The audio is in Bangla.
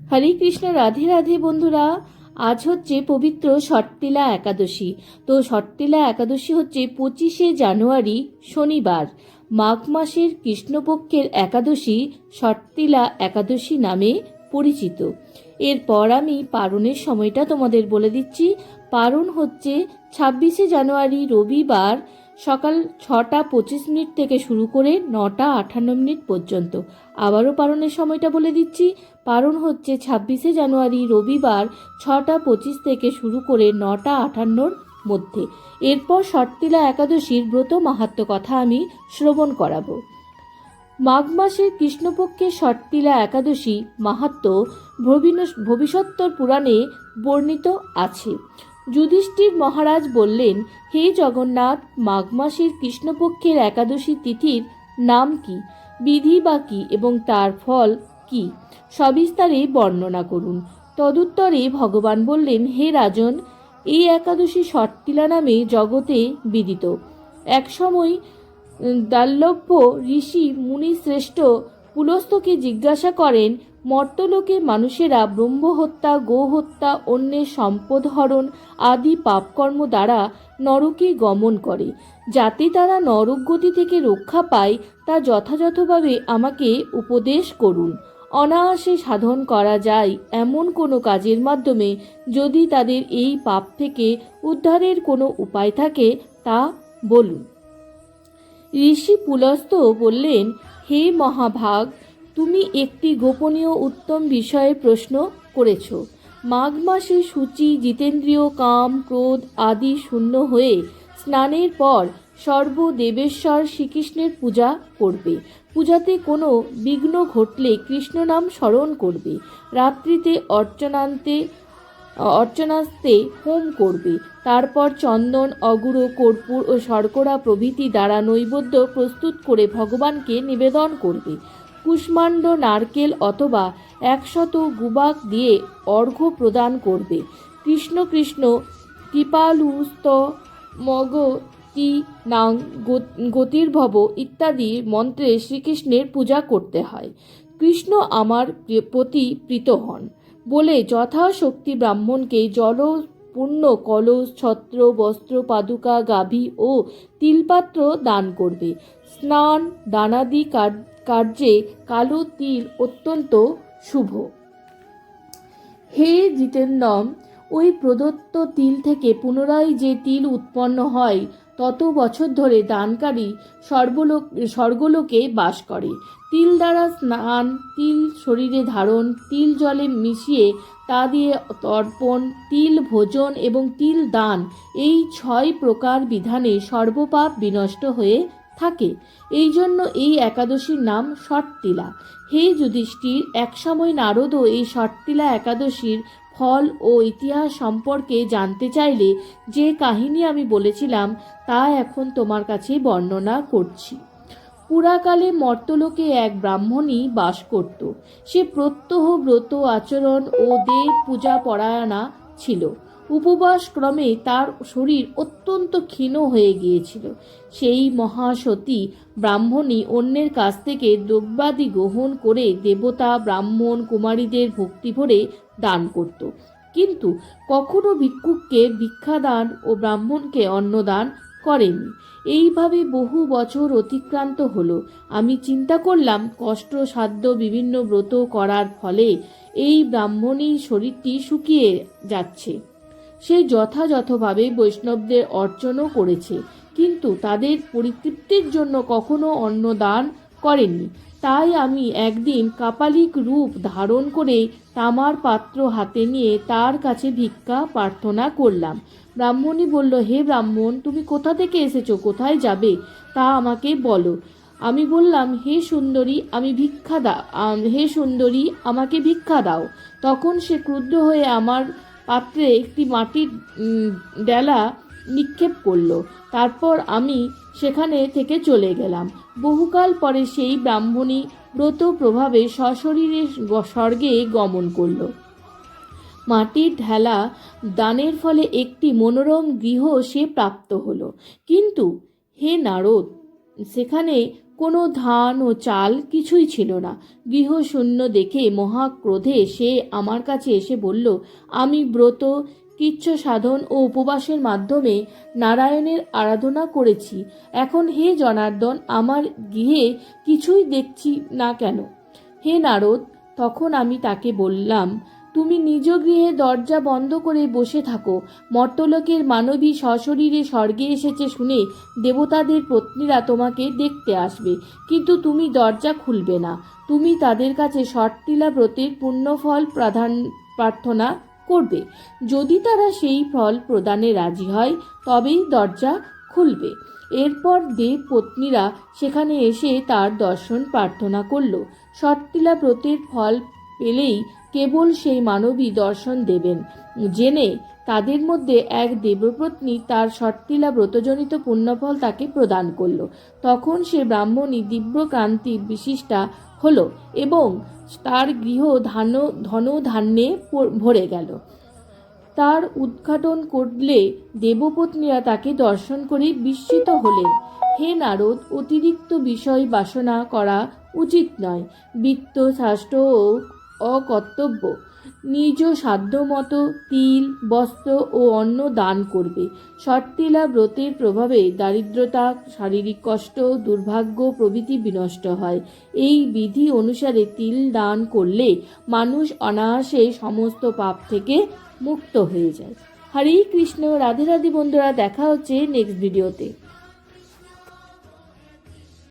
হরে কৃষ্ণ, রাধে রাধে বন্ধুরা। আজ হচ্ছে পবিত্র ষট্টিলা একাদশী। তো ষট্টিলা একাদশী হচ্ছে 25শে জানুয়ারি শনিবার, মাঘ মাসের কৃষ্ণপক্ষের একাদশী ষট্টিলা একাদশী নামে পরিচিত। এরপর আমি পারণের সময়টা তোমাদের বলে দিচ্ছি। পারণ হচ্ছে 26শে জানুয়ারি রবিবার সকাল 6টা 25 থেকে শুরু করে 9টা 58 পর্যন্ত। আবারও পারণের সময়টা বলে দিচ্ছি। পারণ হচ্ছে 26শে জানুয়ারি রবিবার 6টা 25 থেকে শুরু করে 9টা 58 মধ্যে। এরপর ষট্টিলা একাদশীর ব্রত মাহাত্ম্য কথা আমি শ্রবণ করাবো। মাঘ মাসের কৃষ্ণপক্ষের ষট্টিলা একাদশী মাহাত্ম্য ভবিষ্যত্তর পুরাণে বর্ণিত আছে। যুধিষ্ঠির মহারাজ বললেন, হে জগন্নাথ, মাঘ মাসের কৃষ্ণপক্ষের একাদশী তিথির নাম কি, বিধি বা কি এবং তার ফল কি, সবিস্তারে বর্ণনা করুন। তদুত্তরে ভগবান বললেন, হে রাজন, এই একাদশী ষট্টিলা নামে জগতে বিদিত। একসময় দাল্লভ্য ঋষি মুনিশ্রেষ্ঠ পুলস্তকে জিজ্ঞাসা করেন, মর্তলোকে মানুষেরা ব্রহ্মহত্যা, গোহত্যা, অন্যের সম্পদ হরণ আদি পাপকর্ম দ্বারা নরকে গমন করে। যাতে তারা নরক গতি থেকে রক্ষা পায় তা যথাযথভাবে আমাকে উপদেশ করুন। অনায়াসে সাধন করা যায় এমন কোনো কাজের মাধ্যমে যদি তাদের এই পাপ থেকে উদ্ধারের কোনো উপায় থাকে তা বলুন। ঋষি পুলস্ত বললেন, হে মহাভাগ, তুমি একটি গোপনীয় উত্তম বিষয়ে প্রশ্ন করেছ। মাঘ মাসে শুচি, জিতেন্দ্রীয়, কাম, ক্রোধ আদি শূন্য হয়ে স্নানের পর সর্বদেবেশ্বর শ্রীকৃষ্ণের পূজা করবে। পূজাতে কোনো বিঘ্ন ঘটলে কৃষ্ণ নাম স্মরণ করবে। রাত্রিতে অর্চনাস্তে হোম করবে। তারপর চন্দন, অগুরো, কর্পূর ও শর্করা প্রভৃতি দ্বারা নৈবেদ্য প্রস্তুত করে ভগবানকে নিবেদন করবে। কুষ্মাণ্ড, নারকেল অথবা 100 গুবাক দিয়ে অর্ঘ্য প্রদান করবে। কৃষ্ণ কৃষ্ণ কৃপালুস্ত মগ তি নাং গতির্ভব ইত্যাদি মন্ত্রে শ্রীকৃষ্ণের পূজা করতে হয়। কৃষ্ণ আমার প্রতি প্রীত হন বলে যথাশক্তি ব্রাহ্মণকে জলপূর্ণ কলস, ছত্র, বস্ত্র, পাদুকা, গাভী ও তিলপাত্র দান করবে। স্নান দানাদি কার্যে কালো তিল অত্যন্ত শুভ। হে জিতেন্দ্রম, ওই প্রদত্ত তিল থেকে পুনরায় যে তিল উৎপন্ন হয় তত বছর ধরে দানকারী স্বর্গলোকে বাস করে। তিল দ্বারা স্নান, তিল শরীরে ধারণ, তিল জলে মিশিয়ে তা দিয়ে তর্পণ, তিল ভোজন এবং তিল দান, এই 6 প্রকার বিধানে সর্বপাপ বিনষ্ট হয়ে থাকে। এই জন্য এই একাদশীর নাম ষট্টিলা। হে যুধিষ্ঠির, একসময় নারদও এই ষট্টিলা একাদশীর ফল ও ইতিহাস সম্পর্কে জানতে চাইলে যে কাহিনী আমি বলেছিলাম তা এখন তোমার কাছে বর্ণনা করছি। পুরাকালে মর্তলোকে এক ব্রাহ্মণী বাস করত। সে প্রত্যহ ব্রত আচরণ ও দেব পূজা পরায়ণা ছিল। উপবাস ক্রমে তার শরীর অত্যন্ত ক্ষীণ হয়ে গিয়েছিল। সেই মহাসতী ব্রাহ্মণী অন্যের কাছ থেকে দ্রব্যাদি গ্রহণ করে দেবতা, ব্রাহ্মণ, কুমারীদের ভক্তি ভরে দান করত, কিন্তু কখনো ভিক্ষুককে ভিক্ষাদান ও ব্রাহ্মণকে অন্নদান করেনি। এইভাবে বহু বছর অতিক্রান্ত হলো। আমি চিন্তা করলাম, কষ্টসাধ্য বিভিন্ন ব্রত করার ফলে এই ব্রাহ্মণীর শরীরটি শুকিয়ে যাচ্ছে। সে যথাযথভাবে বৈষ্ণবদের অর্চনও করেছে, কিন্তু তাদের পরিতৃপ্তির জন্য কখনো অন্নদান করেননি। তাই আমি একদিন কাপালিক রূপ ধারণ করে তামার পাত্র হাতে নিয়ে তার কাছে ভিক্ষা প্রার্থনা করলাম। ব্রাহ্মণী বলল, হে ব্রাহ্মণ, তুমি কোথা থেকে এসেছো, কোথায় যাবে তা আমাকে বলো। আমি বললাম, হে সুন্দরী, আমাকে ভিক্ষা দাও। তখন সে ক্রুদ্ধ হয়ে আমার পাত্রে একটি মাটির ডেলা নিক্ষেপ করল। তারপর আমি সেখানে থেকে চলে গেলাম। বহুকাল পরে সেই ব্রাহ্মণী ব্রত প্রভাবে সশরীরে স্বর্গে গমন করল। মাটির ঢেলা দানের ফলে একটি মনোরম গৃহ সে প্রাপ্ত হল। কিন্তু হে নারদ, সেখানে কোনো ধান ও চাল কিছুই ছিল না। গৃহশূন্য দেখে মহাক্রোধে সে আমার কাছে এসে বলল, আমি ব্রত, কৃচ্ছ সাধন ও উপবাসের মাধ্যমে নারায়ণের আরাধনা করেছি। এখন হে জনার্দন, আমার গৃহে কিছুই দেখছি না কেন? হে নারদ, তখন আমি তাকে বললাম, তুমি নিজ গৃহে দরজা বন্ধ করে বসে থাকো। মর্তলোকের মানবী সশরীরে স্বর্গে এসেছে শুনে দেবতাদের পত্নীরা তোমাকে দেখতে আসবে, কিন্তু তুমি দরজা খুলবে না। তুমি তাদের কাছে ষট্টিলা ব্রতের পুণ্যফল প্রার্থনা করবে। যদি তারা সেই ফল প্রদানে রাজি হয় তবেই দরজা খুলবে। এরপর দেব পত্নীরা সেখানে এসে তার দর্শন প্রার্থনা করল। ষট্টিলা ব্রতের ফল পেলেই কেবল সেই মানবী দর্শন দেবেন জেনে তাদের মধ্যে এক দেবপত্নী তার ষট্টিলা ব্রতজনিত পুণ্যফল তাকে প্রদান করল। তখন সে ব্রাহ্মণী দিব্য কান্তি বিশিষ্টা হল এবং তার গৃহ ধনধান্যে ভরে গেল। তার উদ্ঘাটন করলে দেবপত্নীরা তাকে দর্শন করে বিস্মিত হলেন। হে নারদ, অতিরিক্ত বিষয় বাসনা করা উচিত নয়। বিত্ত, শাস্ত্র ও অকর্তব্য। নিজ সাধ্যমতো তিল, বস্ত্র ও অন্ন দান করবে। ষট্টিলা ব্রতের প্রভাবে দারিদ্রতা, শারীরিক কষ্ট, দুর্ভাগ্য প্রভৃতি বিনষ্ট হয়। এই বিধি অনুসারে তিল দান করলে মানুষ অনায়াসে সমস্ত পাপ থেকে মুক্ত হয়ে যায়। হরে কৃষ্ণ। রাধে রাধে বন্ধুরা, দেখা হচ্ছে নেক্সট ভিডিওতে।